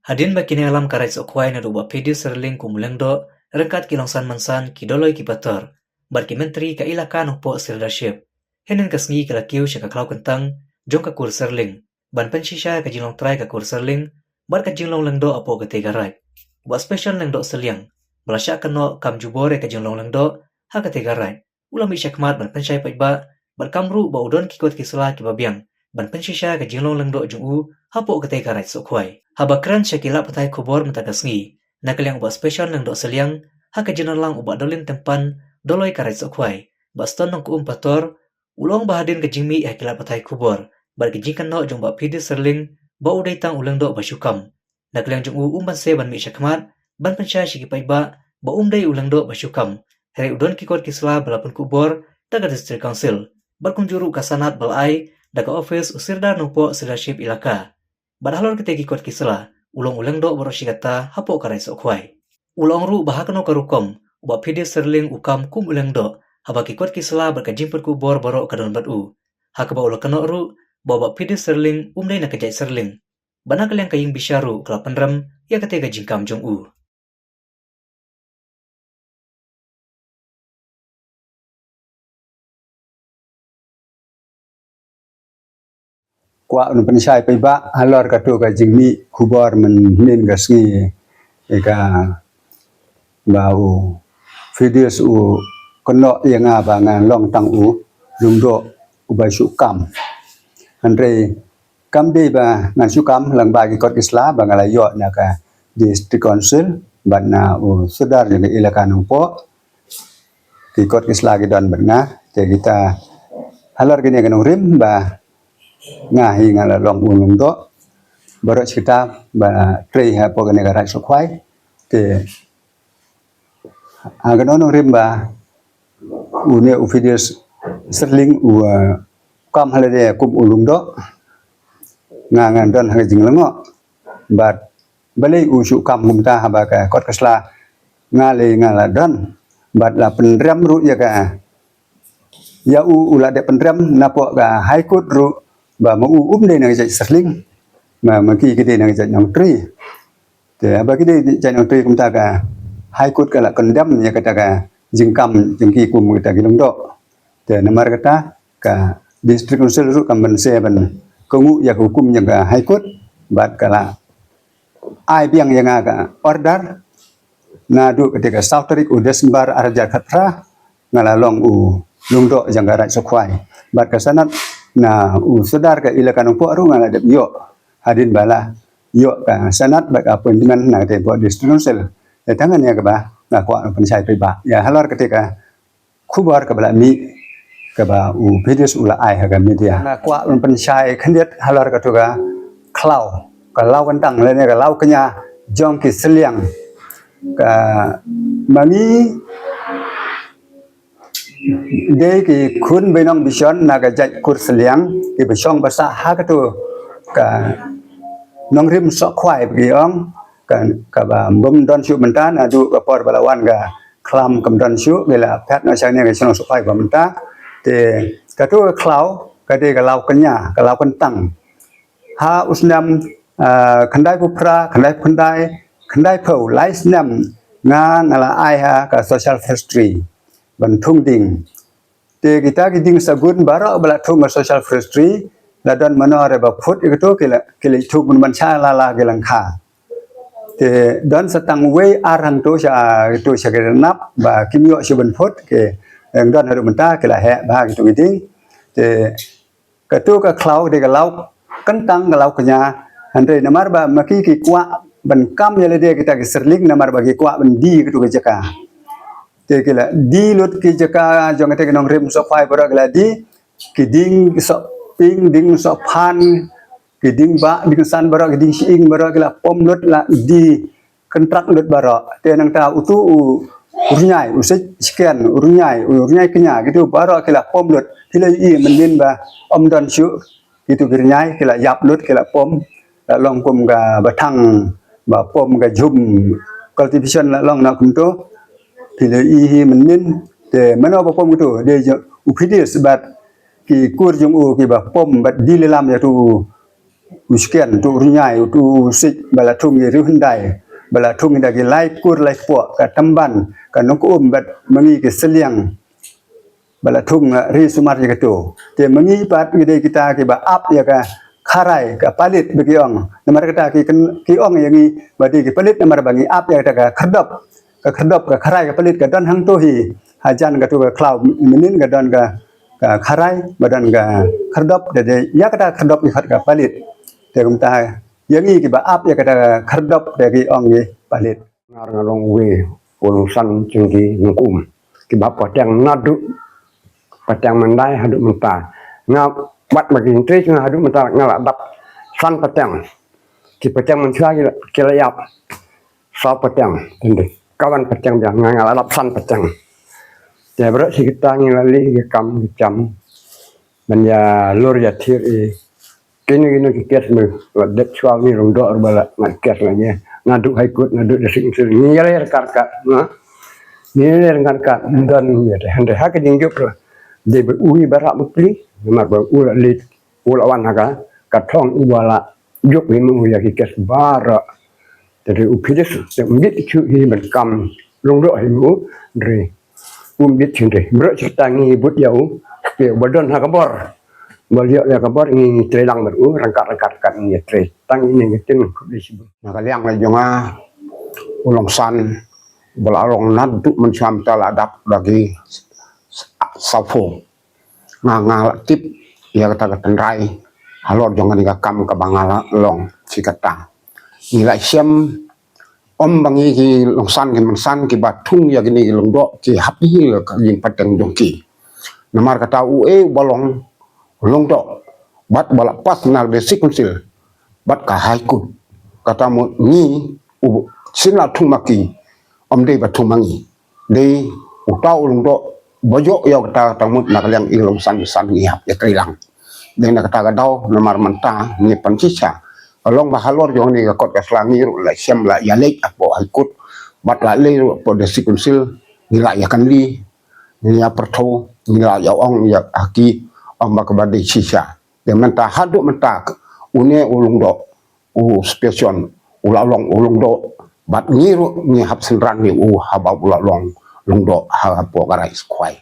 Hadin bakini alam karai sokwai na ruba video serling kumulengdo rengkat kilongsan mansan kidoloi kipator barki menteri ka ilaka nungpo leadership henen kasngi kalakiu syaka klau kentang jong ka kur serling ban pensisha ka jinglong trai ka kur serling bar ka jinglong lengdo apo ka tega rai ba special lengdo seliang belasya kano kam jubore ka jinglong lengdo ha ka tega rai ulam isyakmat ban pensyai paitba bar kamru ba udon kikot kisla kibabiang ban pensisha ka jinglong lengdo jungu hapo ka tega rai sokwai habakran syakila patai kubor mentagasngi nakaliang uba special nang dok seliang haka jinalang uba dolin tempan doloi karai sokwai baston nang kuum pator ulong bahadin ke jingmi hakila patai kubor bar ke jingkan no jong ba pidi serling ba udai tang ulang dok basyukam nakaliang jong ban se ban mi syakmat ban pensya syiki paiba ba dai ulang dok basyukam hari udon kikor kisla balapun kubor daga district council barkung juru kasanat balai daga office usirdar nungpo leadership ilaka Badhalor ketegi kot kisela, ulong do boroshi kata hapo karai sokwai. Ulong ru bahakano karukom, uba pide serling ukam kum do, habaki kot kisela berkajimper ku bor borok kadon batu. Hakaba ulokano ru, bawa pide serling umdai nak kejai serling. Banakal yang kaying bisharu kelapan ram, ya ketega jingkam jong u. Kwa pensyai paiba halor katu ka jingmi kubor men gasngi eka bau videos u kono yang aba ngan long tang u jungdo ubai sukam andre kam de ba ngan sukam lang bagi kot isla bangala yo naka district council bana u sudar yang ilakan po ki kot isla gidan bana te kita halor gini kan rim ba ngahi ngala long ulung do baru kita ba trei ha po negara sokwai te agano rimba une u videos serling u kam halade kum ulung do ngangan don ha jinglengo bat balai u su kam mumta haba ka kot kasla ngale ngala don bat la penrem ru ya ka ya u ula de penrem napo ka high court ru ba ma u de nang jai serling ma ki de nang jai nang tri te ba ki de jai nang tri kum ta ka high court kala condemn ya kata ka jingkam jingki kum kita gilung do te namar kata ka district council ru kam ban se ban kengu ya hukum yang ka high court bat kala ai biang yang ka order na du ketika sautrik u desember arja khatra ngala long u lungdo janggara sokwai bat kasanat na u sedar ka ilakan po ru ngala de yo hadin bala yo ka sanat ba appointment na te po district council tangan ya keba na kwa pensyai paiba ya halor ketika kubar kebala mi keba u videos ula ai haga media na kwa pensyai khendet halor katuga klau kalau kentang le ne kalau kenya jong ki seliang ka mami de ki kun benong bison naga jai kur seliang ki besong basa ha katu ka nong rim sok khwai biong kan kaba bom don syu mentan adu kapor balawan ga klam kam don syu bela phat na chang ne ga chong sokai ba menta te katu klau kade ga lau kenya ga lau kentang ha usnam khandai pupra khandai phau lai snam nga ngala ai ha ka social history ban thung ding te kita giding sagun bara bala thung social history la don manore ba phut ikto kila thuk mun cha la gelang kha te don satang we arang to sha nap ba kimyo suban phut ke don haru menta kila he ba gitu giding te katu ka klau de ga lau kentang ga lau kenya andre namar ba maki ki kwa ban kam ya le de kita ki serling namar bagi kwa ban di gitu ke jaka te kila di lut ki jaka jong te nong rim so phai bara kila di ki ding so ping ding so phan ki ding ba ding san bara ki ding siing bara kila pom lut la di kontrak lut bara te nang ta utu urnyai usik sekian urnyai kenya gitu bara kila pom lut kila i menin ba om don syu gitu gernyai kila yap lut kila pom la long pom ga batang ba pom ga jum cultivation la long na kum to kila i menin te mano ba pom gitu de upidis bat ki kur jung u ki ba pom bat di lam ya tu uskian tu runyai tu sik bala thung ye ru hendai bala thung da gi lai kur lai po ka tamban ka nok bat mangi ke seliang bala thung ri sumar ye tu te mangi pat ngide kita ke ba ap ya ka kharai ka palit bagi ong namar kata ki ong yang ni badi ki palit namar bangi ap ya ka khadap ka kharai ka palit ka dan hang to hi hajan ka tu ka cloud minin ka dan ka kharai badan ka khadap de ya kata khadap ni khat ka palit te kum ta yang ni ki ba ap ya kata khadap de ki ong ni palit ngar ngalong we ulung san cengki ngkum ki ba patang nadu patang mandai hadu menta ngap bat makin tre nga hadu menta ngala dap san patang ki patang menchua ki layap sa patang tende kawan patang yang ngala dap san patang ya bro si kita ngilali ki kam ki jam man ya lor ya thir kini ki kes me det chwa ni rong do bala ngat kes la ye ngadu haikut ngadu desing sing ngire karka na ngire karka dan ye hande hak ding jop de ui barak mukli mar ba ula lit ula wan haga katong ubala jop ni mu ya ki kes bara jadi upidis mbit chu hi ben kam rong do hi mu dre mbit chinde bro citangi but yau ke badon hakabor beliau ya kabar ini trelang baru rangkat kan ini tre tang ini ngetin di sini nakaliang la jonga ulong san belarong nadu mencam taladap lagi sapo ngangal tip ya kata rai halor jonga ni kam ka bangala long sikata nilai siam om bangi ki long san ki mensan ki batung ya gini long do ki hapi ka yin pateng dongki namar kata balong long do bat bala pas nal basic kunsil bat ka haikut kata mo ni u sina thung maki om dei bathung mangi dei u tau long do bojo yo kata tamut nak liang ilong san ni hap ya trilang dei nak kata gadau namar menta ni pancisa along bahalor yo ni kot ka slangi ru la siam la ya lek apo haikut bat la le po basic kunsil ni la ya kan li ni ya pertho ni la ya ong ya aki amba kabadi sisa de menta hadu menta une ulung do u special ulalong ulung do bat ngiru ni hap senran ni u haba ulalong long do ha po garai skwai